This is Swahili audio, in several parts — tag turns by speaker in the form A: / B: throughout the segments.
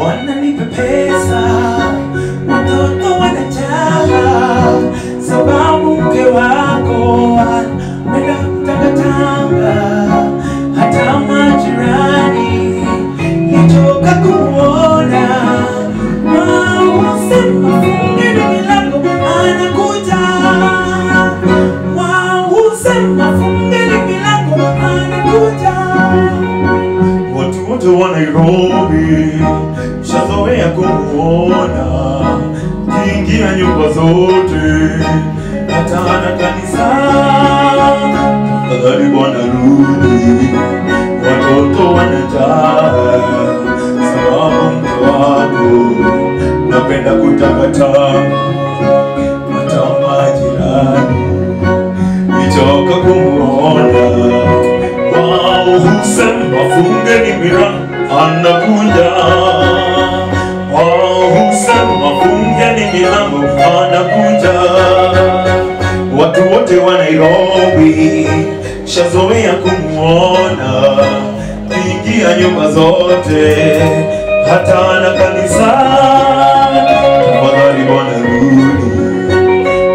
A: Wananipa pesa, watoto wanajala, sababu mke wako ameenda kutangatanga. Hata majirani nichoka kuona, wasema fungeni milango anakuja, wasema fungeni milango anakuja. Watu wote wa Nairobi shazoea kumuona, kiingia nyumba zote hata na kanisa. Tafadhali bwana rudi, watoto wanajaa, sababu mke wako napenda kutangatanga. Hata majirani nichoka kumuona, wao husema fungeni milango anakuja, husema fungeni milango anakuja. Watu wote wa Nairobi shazoea kumuona, kiingia nyumba zote hata na kanisa. Tafadhali bwana rudi,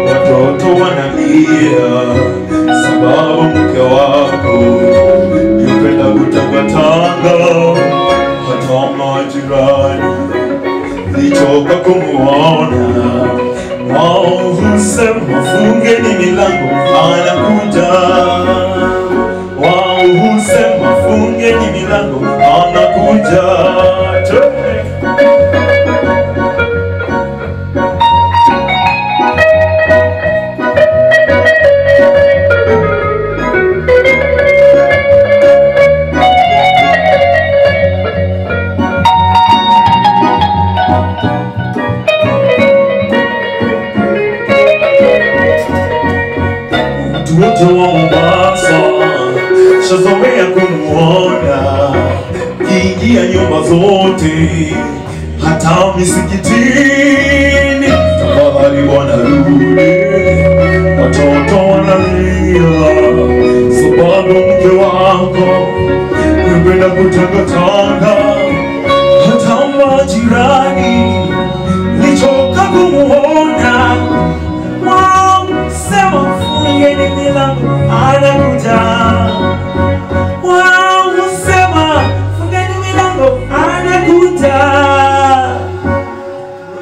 A: watoto wanalia, sababu mke wako yupenda kutangatanga. Hata majirani nichoka kumuona, wao husema fungeni milango anakuja, wao husema fungeni milango anakuja. Wote wa Mombasa shazoea kumuona, kiingia nyumba zote hata misikitini. Tafadhali bwana rudi, watoto wanalia, sababu mke wako yupenda kutangatanga. Hata majirani nichoka kumuona, sema fungeni milango anakuja.